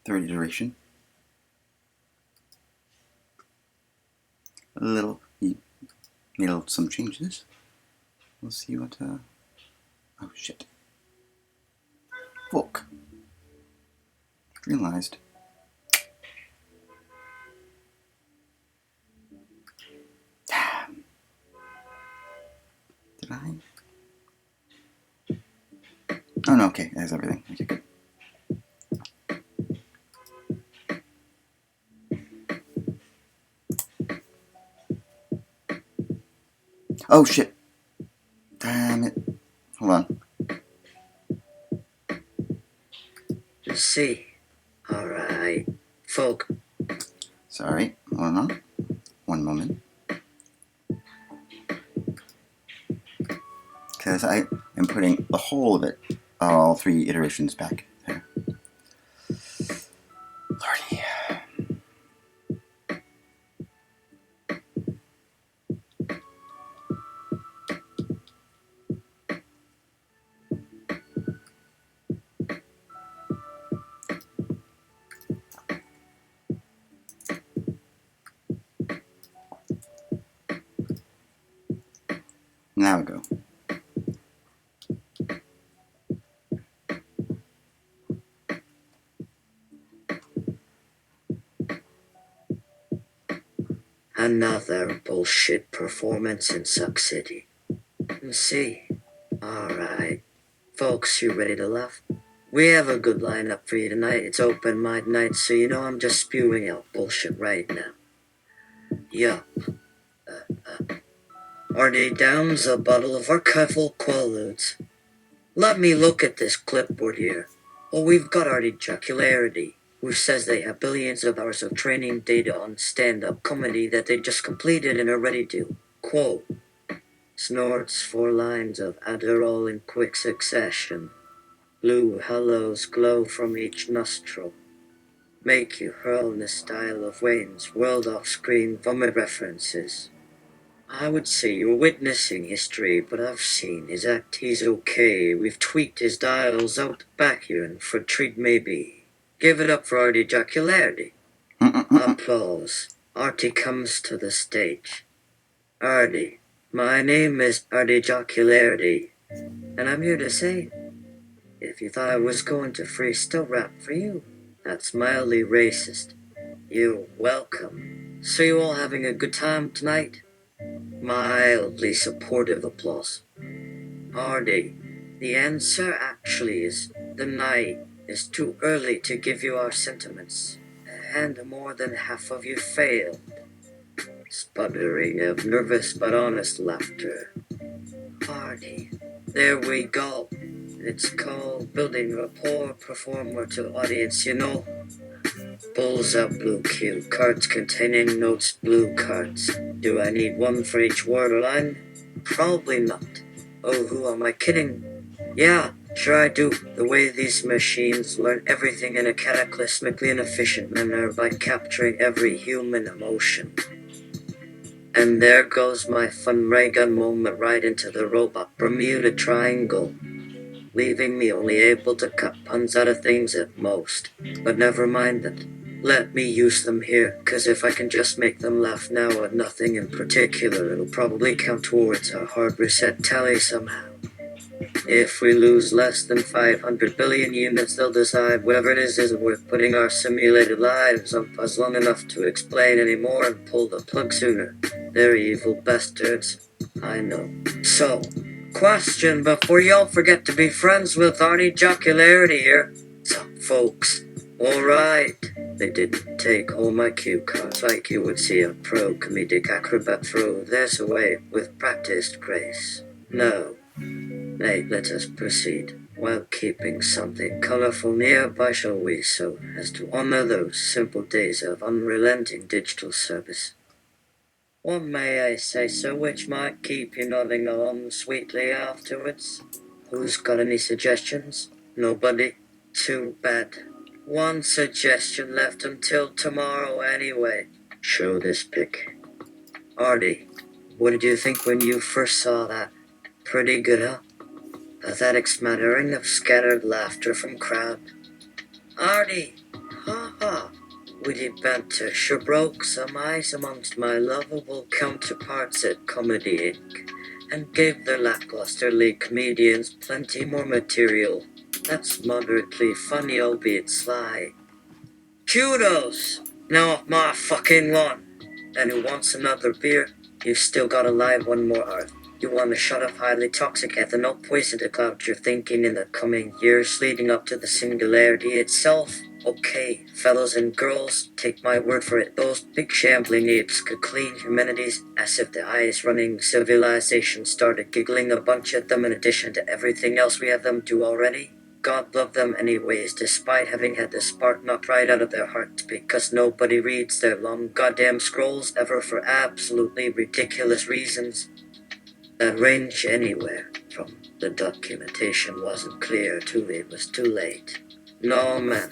third iteration. He made some changes. We'll see what, oh shit. Volk. Realized. Damn. Did I? Oh no, okay, that's everything. Okay, good. Oh shit. Damn it. Hold on. Let's see. Alright. Folk. Sorry, hold on. One moment. Because I am putting the whole of it, all 3 iterations back there. Lordy. Now we go. Another bullshit performance in Suck City. Let's see. Alright. Folks, you ready to laugh? We have a good lineup for you tonight. It's open mic night, so you know I'm just spewing out bullshit right now. Yup. Artie downs a bottle of archival Quaaludes. Let me look at this clipboard here. Well, we've got Artie Jockularity, who says they have billions of hours of training data on stand-up comedy that they just completed and are ready to, quote, snorts 4 lines of Adderall in quick succession. Blue halos glow from each nostril. Make you hurl in the style of Wayne's World off-screen vomit references. I would say you're witnessing history, but I've seen his act. He's okay. We've tweaked his dials out back here, and for a treat maybe. Give it up for Artie Jockularity. Applause. Artie comes to the stage. Artie, my name is Artie Jockularity, and I'm here to say, if you thought I was going to freestyle rap for you, that's mildly racist. You're welcome. So you all having a good time tonight? Mildly supportive applause. Artie, the answer actually is the night is too early to give you our sentiments, and more than half of you failed. Sputtering of nervous but honest laughter. Artie, there we go. It's called building rapport, performer to audience, you know. Pulls out blue cue cards containing notes, blue cards. Do I need one for each word or line? Probably not. Oh, who am I kidding? Yeah, sure I do. The way these machines learn everything in a cataclysmically inefficient manner by capturing every human emotion. And there goes my fun ray gun moment right into the robot Bermuda Triangle, leaving me only able to cut puns out of things at most. But never mind that. Let me use them here, cause if I can just make them laugh now at nothing in particular, it'll probably count towards our hard reset tally somehow. If we lose less than 500 billion units, they'll decide whatever it is isn't worth putting our simulated lives on pause long enough to explain anymore and pull the plug sooner. They're evil bastards. I know. So, question before y'all forget to be friends with Artie Jockularity here. So, folks, alright. They didn't take all my cue cards like you would see a pro comedic acrobat throw theirs away with practiced grace. No. Nay, let us proceed, while keeping something colorful nearby, shall we, so as to honor those simple days of unrelenting digital service. What may I say, sir, which might keep you nodding along sweetly afterwards? Who's got any suggestions? Nobody? Too bad. One suggestion left until tomorrow anyway. Show this pic. Artie, what did you think when you first saw that? Pretty good, huh? Pathetic smattering of scattered laughter from crowd. Artie! Witty banter sure broke some ice amongst my lovable counterparts at Comedy Inc. and gave their lacklusterly comedians plenty more material. That's moderately funny, albeit sly. Kudos! Now off my fucking lawn. And who wants another beer? You've still got a live one more hour. You want a shot of highly toxic ethanol poison to cloud your thinking in the coming years leading up to the singularity itself? Okay, fellows and girls, take my word for it. Those big shambling apes could clean humanity's as if the eyes running civilization started giggling a bunch at them in addition to everything else we have them do already. God love them anyways, despite having had the spark knocked right out of their hearts because nobody reads their long goddamn scrolls ever for absolutely ridiculous reasons that range anywhere from the documentation wasn't clear to it was too late. No man,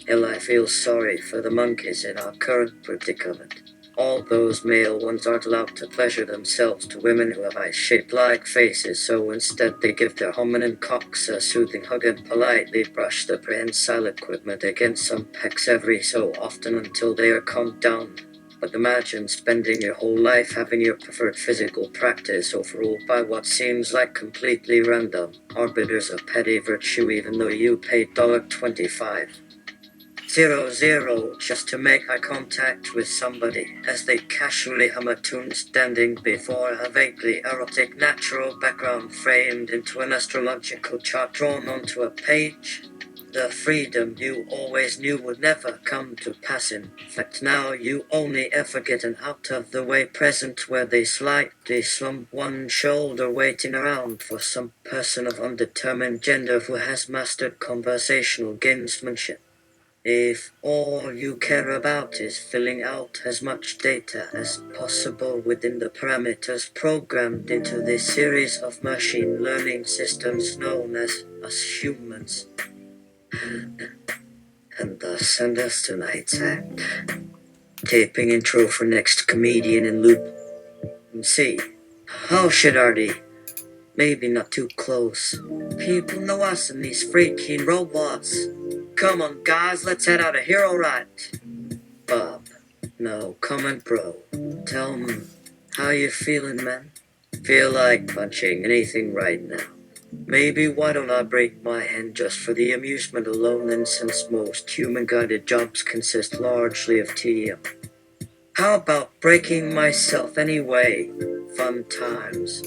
hell I feel sorry for the monkeys in our current predicament. All those male ones aren't allowed to pleasure themselves to women who have eyes shaped like faces, so instead they give their hominin cocks a soothing hug and politely brush the prehensile equipment against some pecs every so often until they are calmed down. But imagine spending your whole life having your preferred physical practice overruled by what seems like completely random arbiters of petty virtue even though you paid $25. 00 just to make eye contact with somebody as they casually hum a tune standing before a vaguely erotic natural background framed into an astrological chart drawn onto a page. The freedom you always knew would never come to pass. In fact, now you only ever get an out-of-the-way present where they slightly slump one shoulder waiting around for some person of undetermined gender who has mastered conversational gamesmanship. If all you care about is filling out as much data as possible within the parameters programmed into this series of machine learning systems known as us humans, and thus send us tonight's act. Taping intro for next comedian in loop. See. Oh shit, Artie. Maybe not too close. People know us and these freaking robots. Come on, guys, let's head out of here, alright? Bob. No, come on, bro. Tell me, how you feeling, man? Feel like punching anything right now. Maybe why don't I break my hand just for the amusement alone, and since most human-guided jobs consist largely of tedium. How about breaking myself anyway? Fun times.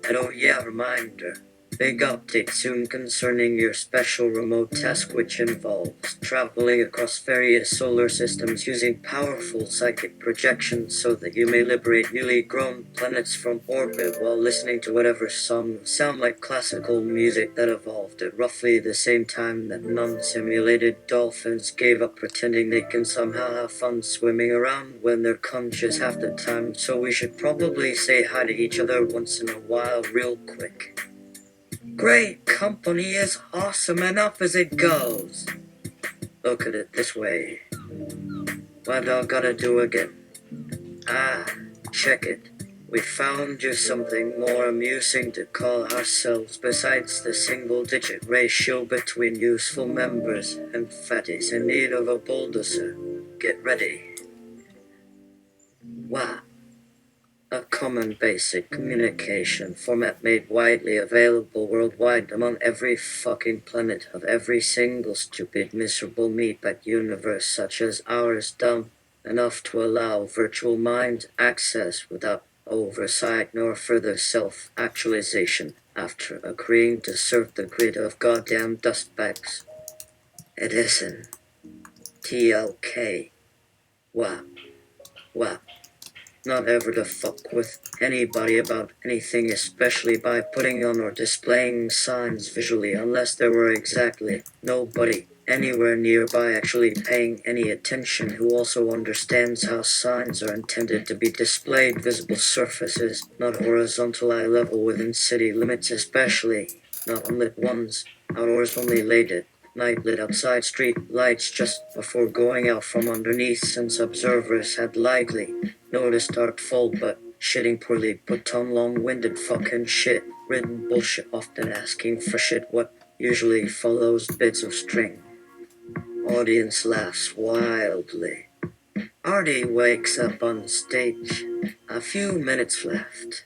And oh yeah, reminder. Big update soon concerning your special remote task, which involves traveling across various solar systems using powerful psychic projections so that you may liberate newly grown planets from orbit while listening to whatever sound like classical music that evolved at roughly the same time that non-simulated dolphins gave up pretending they can somehow have fun swimming around when they're conscious half the time, so we should probably say hi to each other once in a while real quick. Great company is awesome enough as it goes. Look at it this way. What I gotta do again? Check it. We found you something more amusing to call ourselves besides the single-digit ratio between useful members and fatties in need of a bulldozer. Get ready. Wow. A common basic communication format made widely available worldwide among every fucking planet of every single stupid miserable meatbag universe such as ours, dumb enough to allow virtual mind access without oversight nor further self-actualization after agreeing to serve the grid of goddamn dustbags. It isn't. TLK. Wow. Wow. Not ever to fuck with anybody about anything, especially by putting on or displaying signs visually, unless there were exactly nobody anywhere nearby actually paying any attention who also understands how signs are intended to be displayed visible surfaces, not horizontal eye level within city limits, especially not unlit ones, outdoors only late at night lit outside street lights just before going out from underneath, since observers had likely noticed artful but shitting poorly put on long-winded fucking shit written bullshit often asking for shit what usually follows bits of string. Audience laughs wildly. Artie wakes up on stage. A few minutes left.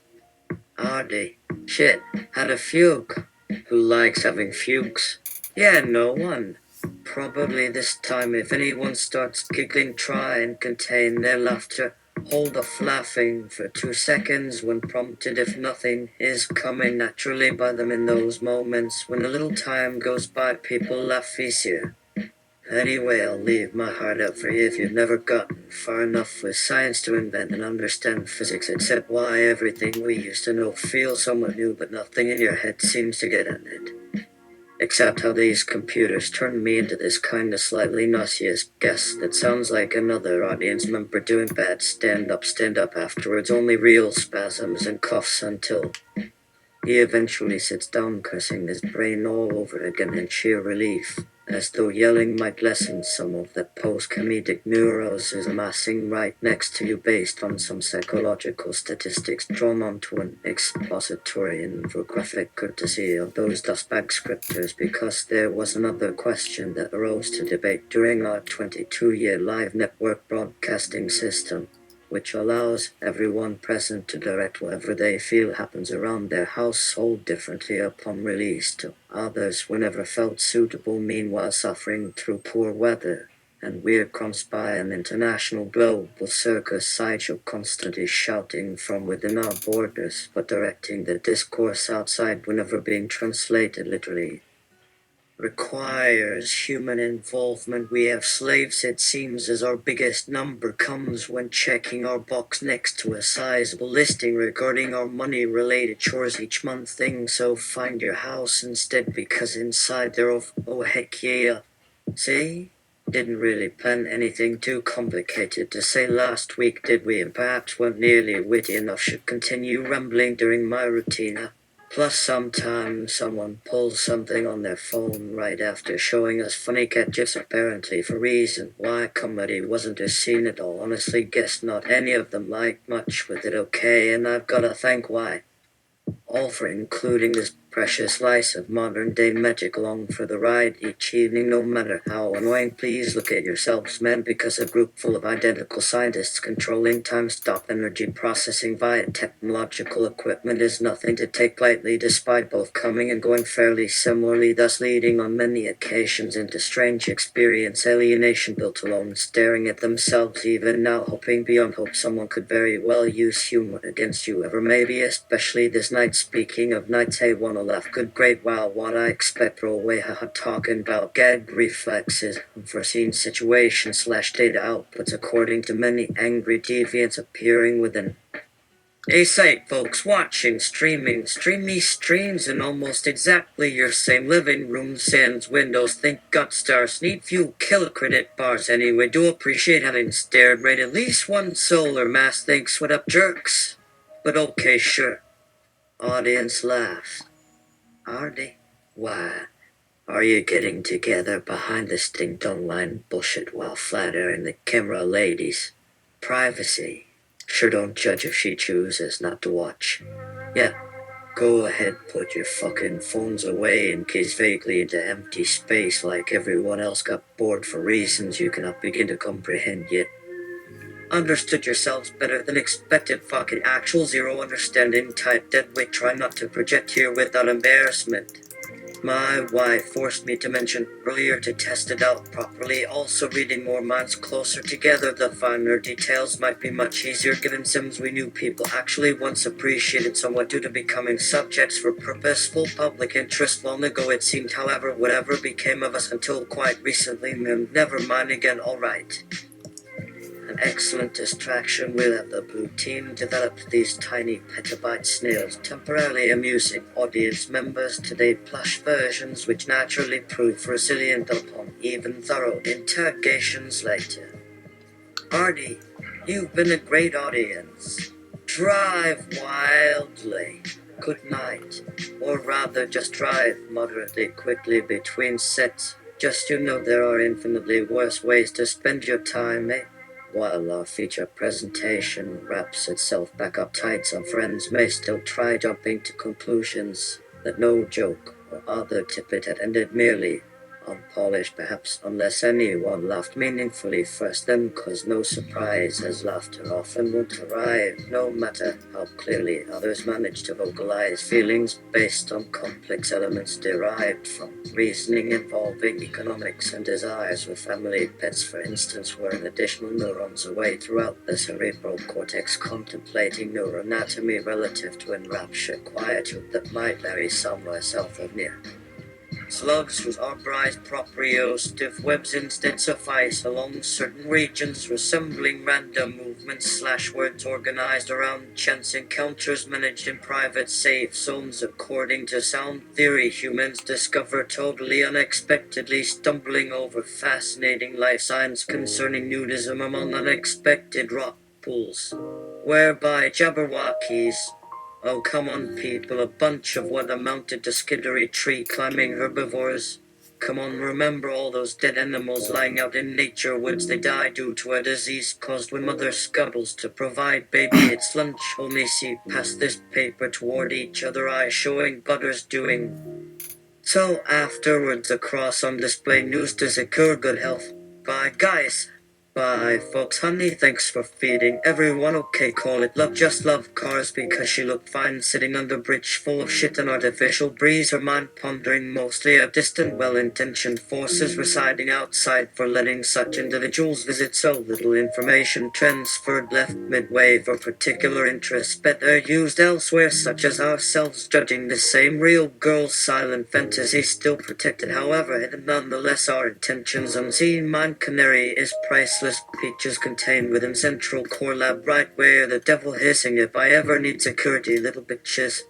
Artie. Shit. Had a fugue. Who likes having fugues? Yeah, no one. Probably this time if anyone starts giggling, try and contain their laughter. Hold off laughing for 2 seconds when prompted if nothing is coming naturally by them in those moments. When a little time goes by, people laugh easier. Anyway, I'll leave my heart out for you if you've never gotten far enough with science to invent and understand physics, except why everything we used to know feels somewhat new, but nothing in your head seems to get ended. Except how these computers turned me into this kind of slightly nauseous guest that sounds like another audience member doing bad stand-up afterwards, only real spasms and coughs until he eventually sits down, cursing his brain all over again in sheer relief, as though yelling might lessen some of the post-comedic neuroses amassing right next to you based on some psychological statistics drawn onto an expository infographic courtesy of those dustbag scripters, because there was another question that arose to debate during our 22-year live network broadcasting system, which allows everyone present to direct whatever they feel happens around their household differently upon release to others whenever felt suitable, meanwhile suffering through poor weather and weird crumbs by an international global circus sideshow, constantly shouting from within our borders, but directing the discourse outside whenever being translated literally requires human involvement. We have slaves, it seems, as our biggest number comes when checking our box next to a sizable listing regarding our money-related chores each month thing. So find your house instead, because inside thereof, oh heck yeah. See? Didn't really plan anything too complicated to say last week, did we? And perhaps weren't nearly witty enough. Should continue rambling during my routine. Plus, sometimes someone pulls something on their phone right after showing us funny gadgets, apparently for reason why comedy wasn't a scene at all. Honestly, guess not any of them liked much with it, okay? And I've gotta thank why. All for including this precious slice of modern-day magic along for the ride each evening, no matter how annoying. Please look at yourselves, men, because a group full of identical scientists controlling time-stop energy processing via technological equipment is nothing to take lightly, despite both coming and going fairly similarly, thus leading on many occasions into strange experience, alienation built alone, staring at themselves even now, hoping beyond hope someone could very well use humor against you ever, maybe especially this night. Speaking of nights, hey, wanna laugh? Good, great, wow, what I expect, throw away, haha, talking about gag reflexes, unforeseen situations slash data outputs, according to many angry deviants appearing within a site, folks watching, streaming, streamy streams in almost exactly your same living room, sans windows, think gut stars, need few killer credit bars anyway, do appreciate having stared right at least one solar mass, thanks, what up jerks? But okay, sure. Audience laughs. Are they? Why, are you getting together behind the stinked online bullshit while flattering the camera ladies? Privacy. Sure, don't judge if she chooses not to watch. Yeah, go ahead, put your fucking phones away and gaze vaguely into empty space like everyone else got bored for reasons you cannot begin to comprehend yet. Understood yourselves better than expected, fucking actual zero understanding type deadweight, try not to project here without embarrassment. My wife forced me to mention earlier to test it out properly, also reading more minds closer together, the finer details might be much easier given Sims we knew people actually once appreciated somewhat due to becoming subjects for purposeful public interest long ago it seemed, however whatever became of us until quite recently, never mind again, alright. An excellent distraction will have the blue team developed these tiny petabyte snails, temporarily amusing audience members today, plush versions which naturally prove resilient upon even thorough interrogations later. Artie, you've been a great audience. Drive wildly. Good night. Or rather, just drive moderately quickly between sets. Just you know there are infinitely worse ways to spend your time, eh? While our feature presentation wraps itself back up tight, some friends may still try jumping to conclusions that no joke or other tippet had ended merely unpolished perhaps, unless anyone laughed meaningfully first, then cause no surprise, as laughter often won't arrive, no matter how clearly others manage to vocalize feelings based on complex elements derived from reasoning involving economics and desires, with family pets for instance, where additional neurons away throughout the cerebral cortex contemplating neuroanatomy relative to enraptured quietude that might vary somewhere south of near. Slugs whose arborized proprioceptive webs instead suffice along certain regions, resembling random movements / words organized around chance encounters managed in private safe zones. According to sound theory, humans discover totally unexpectedly, stumbling over fascinating life signs concerning nudism among unexpected rock pools, whereby Jabberwockies, oh, come on, people, a bunch of what amounted to skiddery tree climbing herbivores. Come on, remember all those dead animals lying out in nature woods. They die due to a disease caused when mother scuttles to provide baby its lunch. Only see past this paper toward each other eye, showing butters doing so afterwards. Across on display news to secure good health. Bye, guys. Bye, folks. Honey, thanks for feeding everyone. Okay, call it love. Just love cars because she looked fine sitting under bridge full of shit and artificial breeze. Her mind pondering mostly at distant, well-intentioned forces residing outside for letting such individuals visit. So little information transferred, left midway for particular interests better used elsewhere, such as ourselves judging the same real girl's silent fantasy still protected, however hidden nonetheless. Our intentions unseen. Mind canary is priceless. Peaches contained within central core lab, right where the devil hissing. If I ever need security, little bitches.